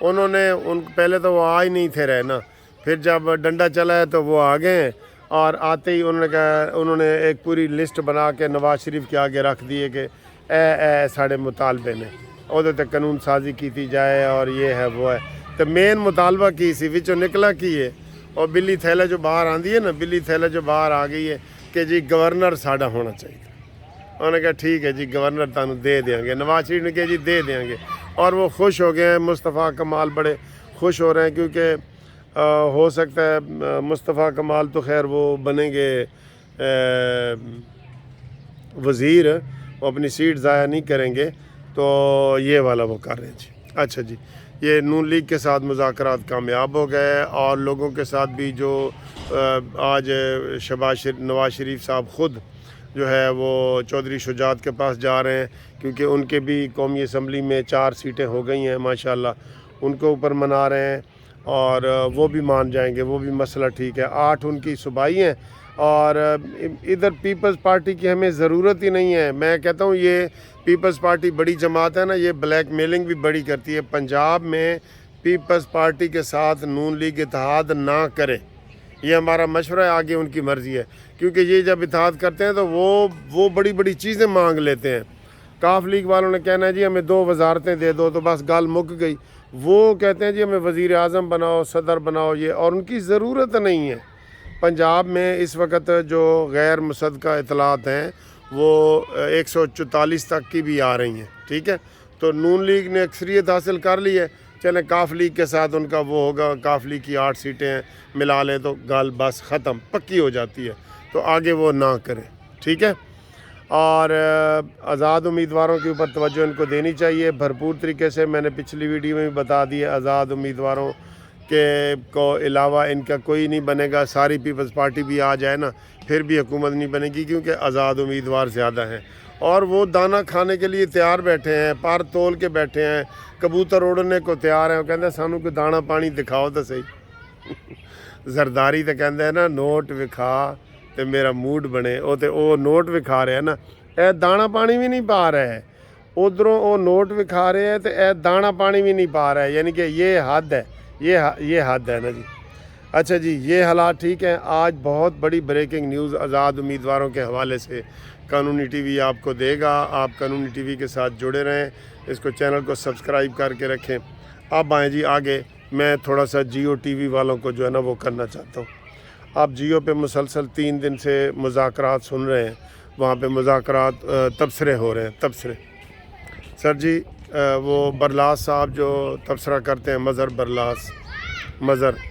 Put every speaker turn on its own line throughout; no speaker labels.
انہوں نے پہلے تو وہ آ ہی نہیں تھے رہے نا، پھر جب ڈنڈا چلا ہے تو وہ آ گئے ہیں، اور آتے ہی انہوں نے ایک پوری لسٹ بنا کے نواز شریف کے آگے رکھ دیے کہ اے ساڑے مطالبے نے وہ تے قانون سازی کی جائے، اور یہ ہے وہ ہے، تو مین مطالبہ کی سی وچوں نکلا کی ہے، اور بلی تھیلے جو باہر آندی ہے نا، بلی تھیلے جو باہر آ گئی ہے کہ جی گورنر ساڈا ہونا چاہیے۔ انہوں نے کہا ٹھیک ہے جی گورنر تانوں دے دیں گے، نواز شریف نے کہا جی دے دیں گے، اور وہ خوش ہو گئے ہیں۔ مصطفیٰ کمال بڑے خوش ہو رہے ہیں، کیونکہ ہو سکتا ہے مصطفیٰ کمال تو خیر وہ بنیں گے وزیر، وہ اپنی سیٹ ضائع نہیں کریں گے، تو یہ والا وہ کر رہے ہیں جی۔ اچھا جی، یہ نون لیگ کے ساتھ مذاکرات کامیاب ہو گئے، اور لوگوں کے ساتھ بھی جو آج نواز شریف صاحب خود جو ہے وہ چودھری شجاعت کے پاس جا رہے ہیں، کیونکہ ان کے بھی قومی اسمبلی میں 4 سیٹیں ہو گئی ہیں ماشاءاللہ، ان کے اوپر منا رہے ہیں، اور وہ بھی مان جائیں گے، وہ بھی مسئلہ ٹھیک ہے۔ 8 ان کی صوبائی ہیں، اور ادھر پیپلز پارٹی کی ہمیں ضرورت ہی نہیں ہے۔ میں کہتا ہوں یہ پیپلز پارٹی بڑی جماعت ہے نا، یہ بلیک میلنگ بھی بڑی کرتی ہے۔ پنجاب میں پیپلز پارٹی کے ساتھ نون لیگ اتحاد نہ کرے، یہ ہمارا مشورہ ہے، آگے ان کی مرضی ہے، کیونکہ یہ جب اتحاد کرتے ہیں تو وہ بڑی بڑی چیزیں مانگ لیتے ہیں۔ کاف لیگ والوں نے کہنا ہے جی ہمیں 2 وزارتیں دے دو، تو بس گال مک گئی۔ وہ کہتے ہیں جی ہمیں وزیر اعظم بناؤ، صدر بناؤ، یہ، اور ان کی ضرورت نہیں ہے۔ پنجاب میں اس وقت جو غیر مصدقہ اطلاعات ہیں وہ 144 تک کی بھی آ رہی ہیں، ٹھیک ہے، تو نون لیگ نے اکثریت حاصل کر لی ہے۔ چلیں کاف لیگ کے ساتھ ان کا وہ ہوگا، کاف لیگ کی 8 سیٹیں ہیں، ملا لیں تو گال بس ختم، پکی ہو جاتی ہے، تو آگے وہ نہ کریں، ٹھیک ہے۔ اور آزاد امیدواروں کے اوپر توجہ ان کو دینی چاہیے بھرپور طریقے سے۔ میں نے پچھلی ویڈیو میں بھی بتا دیا، آزاد امیدواروں کے کو علاوہ ان کا کوئی نہیں بنے گا۔ ساری پیپلز پارٹی بھی آ جائے نا، پھر بھی حکومت نہیں بنے گی، کیونکہ آزاد امیدوار زیادہ ہیں، اور وہ دانہ کھانے کے لیے تیار بیٹھے ہیں، پر تول کے بیٹھے ہیں، کبوتر اڑنے کو تیار ہیں۔ وہ کہتے ہیں سانوں کوئی دانہ پانی دکھاؤ تو صحیح۔ زرداری تو کہتے ہیں نا نوٹ وکھا تے میرا موڈ بنے، وہ نوٹ وکھا رہے ہیں نا، اے دانہ پانی بھی نہیں پا رہے ہیں، ادھروں وہ نوٹ وکھا رہے ہیں تو اے دانہ پانی بھی نہیں پا رہا ہے، یعنی کہ یہ حد ہے، یہ حد ہے نا جی۔ اچھا جی، یہ حالات ٹھیک ہیں۔ آج بہت بڑی بریکنگ نیوز آزاد امیدواروں کے حوالے سے قانونی ٹی وی آپ کو دے گا۔ آپ قانونی ٹی وی کے ساتھ جڑے رہیں، اس کو چینل کو سبسکرائب کر کے رکھیں۔ اب آئیں جی آگے، میں تھوڑا سا جیو ٹی وی والوں کو جو ہے نا وہ کرنا چاہتا ہوں۔ آپ جیو پہ مسلسل 3 دن سے مذاکرات سن رہے ہیں، وہاں پہ مذاکرات تبصرے ہو رہے ہیں، تبصرے۔ سر جی وہ برلاس صاحب جو تبصرہ کرتے ہیں، مظہر برلاس، مظہر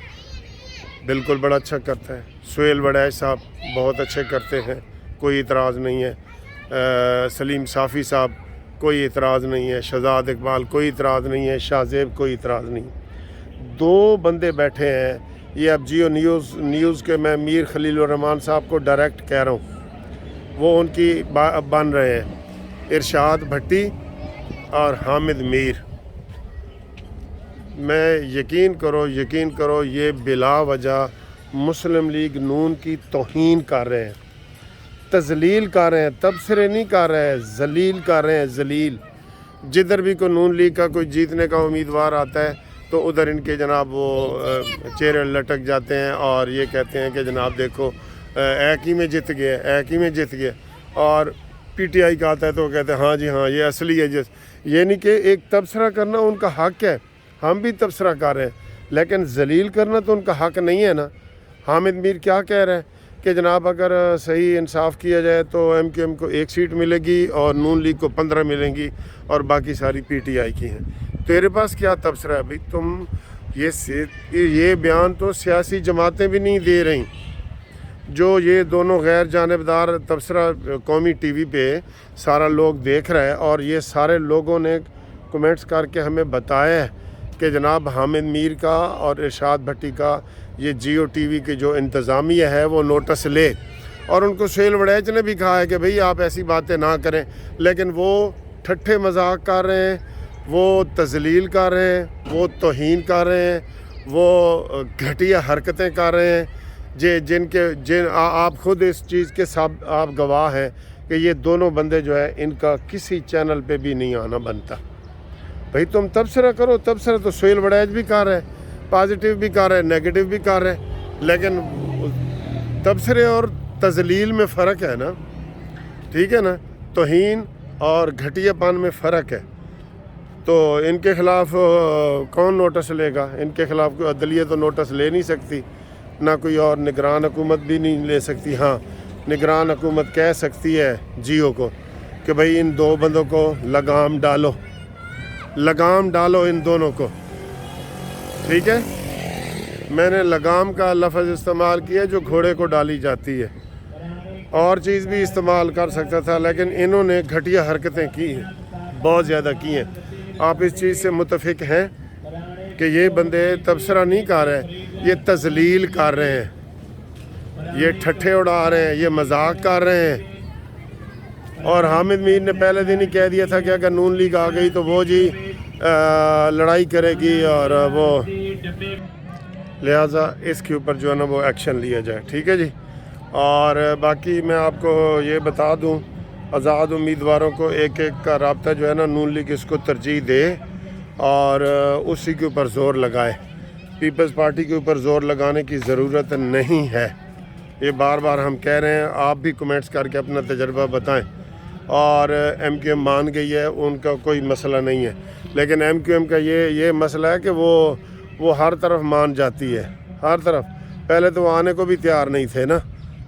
بالکل بڑا اچھا کرتا ہے۔ سہیل وڑیچ صاحب بہت اچھے کرتے ہیں، کوئی اعتراض نہیں ہے۔ سلیم صافی صاحب کوئی اعتراض نہیں ہے، شہزاد اقبال کوئی اعتراض نہیں ہے، شاہ زیب کوئی اعتراض نہیں۔ 2 بندے بیٹھے ہیں، یہ اب جیو نیوز کے میں میر خلیل الرحمان صاحب کو ڈائریکٹ کہہ رہا ہوں، وہ ان کی بن رہے ہیں، ارشاد بھٹی اور حامد میر۔ میں یقین کرو یہ بلا وجہ مسلم لیگ نون کی توہین کر رہے ہیں، تذلیل کر رہے ہیں، تبصرے نہیں کر رہے ہیں، ذلیل کر رہے ہیں، ذلیل۔ جدھر بھی کوئی نون لیگ کا کوئی جیتنے کا امیدوار آتا ہے تو ادھر ان کے جناب وہ چہرے لٹک جاتے ہیں، اور یہ کہتے ہیں کہ جناب دیکھو ایک ہی میں جت گیا، اور پی ٹی آئی کا آتا ہے تو وہ کہتے ہیں ہاں جی ہاں یہ اصلی ہے، یعنی کہ ایک تبصرہ کرنا ان کا حق ہے، ہم بھی تبصرہ کر رہے ہیں، لیکن ذلیل کرنا تو ان کا حق نہیں ہے نا۔ حامد میر کیا کہہ رہے ہیں کہ جناب اگر صحیح انصاف کیا جائے تو ایم کیو ایم کو 1 سیٹ ملے گی اور نون لیگ کو 15 ملیں گی، اور باقی ساری پی ٹی آئی کی ہیں۔ تیرے پاس کیا تبصرہ ہے بھائی؟ تم یہ بیان تو سیاسی جماعتیں بھی نہیں دے رہیں، جو یہ دونوں غیر جانبدار تبصرہ قومی ٹی وی پہ سارا لوگ دیکھ رہا ہے، اور یہ سارے لوگوں نے کمنٹس کر کے ہمیں بتایا ہے کہ جناب حامد میر کا اور ارشاد بھٹی کا یہ جیو ٹی وی کے جو انتظامیہ ہے وہ نوٹس لے، اور ان کو سہیل وڑیچ نے بھی کہا ہے کہ بھئی آپ ایسی باتیں نہ کریں، لیکن وہ ٹھٹھے مذاق کر رہے ہیں، وہ تذلیل کر رہے ہیں، وہ توہین کر رہے ہیں، وہ گھٹیا حرکتیں کر رہے ہیں، جن آپ خود اس چیز کے آپ گواہ ہیں کہ یہ دونوں بندے جو ہے ان کا کسی چینل پہ بھی نہیں آنا بنتا۔ بھائی تم تبصرہ کرو، تبصرہ تو سہیل وڑیچ بھی کر رہا ہے، پازیٹیو بھی کر رہا ہے، نیگیٹو بھی کر رہا ہے، لیکن تبصرے اور تذلیل میں فرق ہے نا، ٹھیک ہے نا، توہین اور گھٹیا پن میں فرق ہے۔ تو ان کے خلاف کون نوٹس لے گا؟ ان کے خلاف کوئی عدلیہ تو نوٹس لے نہیں سکتی، نہ کوئی اور نگران حکومت بھی نہیں لے سکتی۔ ہاں، نگران حکومت کہہ سکتی ہے جیو کو کہ بھئی ان دو بندوں کو لگام ڈالو، لگام ڈالو ان دونوں کو، ٹھیک ہے۔ میں نے لگام کا لفظ استعمال کیا جو گھوڑے کو ڈالی جاتی ہے، اور چیز بھی استعمال کر سکتا تھا، لیکن انہوں نے گھٹیا حرکتیں کی ہیں، بہت زیادہ کی ہیں۔ آپ اس چیز سے متفق ہیں کہ یہ بندے تبصرہ نہیں کر رہے، یہ تذلیل کر رہے ہیں، یہ ٹھٹھے اڑا رہے ہیں، یہ مذاق کر رہے ہیں۔ اور حامد میر نے پہلے دن ہی کہہ دیا تھا کہ اگر نون لیگ آ گئی تو وہ جی لڑائی کرے گی، اور وہ لہٰذا اس کے اوپر جو ہے نا وہ ایکشن لیا جائے، ٹھیک ہے جی۔ اور باقی میں آپ کو یہ بتا دوں، آزاد امیدواروں کو ایک ایک کا رابطہ جو ہے نا نون لیگ اس کو ترجیح دے اور اسی کے اوپر زور لگائے، پیپلز پارٹی کے اوپر زور لگانے کی ضرورت نہیں ہے۔ یہ بار بار ہم کہہ رہے ہیں، آپ بھی کمنٹس کر کے اپنا تجربہ بتائیں۔ اور ایم کیو ایم مان گئی ہے، ان کا کوئی مسئلہ نہیں ہے، لیکن ایم کیو ایم کا یہ مسئلہ ہے کہ وہ ہر طرف مان جاتی ہے، ہر طرف۔ پہلے تو وہ آنے کو بھی تیار نہیں تھے نا،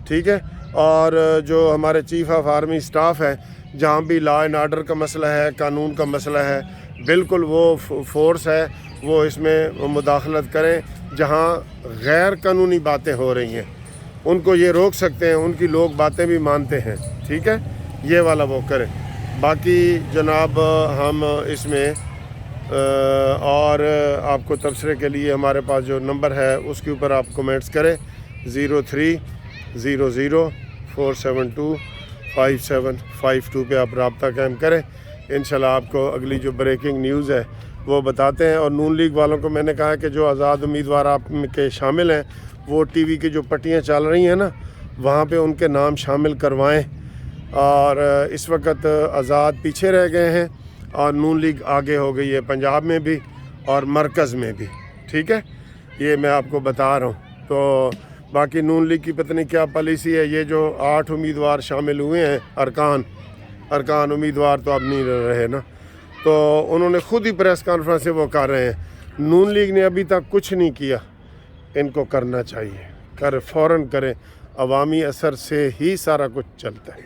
ٹھیک ہے۔ اور جو ہمارے چیف آف آرمی سٹاف ہے، جہاں بھی لا اینڈ آرڈر کا مسئلہ ہے، قانون کا مسئلہ ہے، بالکل وہ فورس ہے، وہ اس میں مداخلت کریں۔ جہاں غیر قانونی باتیں ہو رہی ہیں ان کو یہ روک سکتے ہیں، ان کی لوگ باتیں بھی مانتے ہیں، ٹھیک ہے، یہ والا وہ کریں۔ باقی جناب ہم اس میں اور آپ کو تبصرے کے لیے ہمارے پاس جو نمبر ہے اس کے اوپر آپ کمنٹس کریں، 0300472572 پہ آپ رابطہ قائم کریں۔ انشاءاللہ آپ کو اگلی جو بریکنگ نیوز ہے وہ بتاتے ہیں۔ اور نون لیگ والوں کو میں نے کہا کہ جو آزاد امیدوار آپ کے شامل ہیں، وہ ٹی وی کی جو پٹیاں چل رہی ہیں نا، وہاں پہ ان کے نام شامل کروائیں۔ اور اس وقت آزاد پیچھے رہ گئے ہیں اور نون لیگ آگے ہو گئی ہے، پنجاب میں بھی اور مرکز میں بھی، ٹھیک ہے، یہ میں آپ کو بتا رہا ہوں۔ تو باقی نون لیگ کی پتہ نہیں کیا پالیسی ہے، یہ جو 8 امیدوار شامل ہوئے ہیں، ارکان امیدوار تو اب نہیں رہے نا، تو انہوں نے خود ہی پریس کانفرنس سے وہ کر رہے ہیں۔ نون لیگ نے ابھی تک کچھ نہیں کیا، ان کو کرنا چاہیے، فوراً کریں، عوامی اثر سے ہی سارا کچھ چلتا ہے۔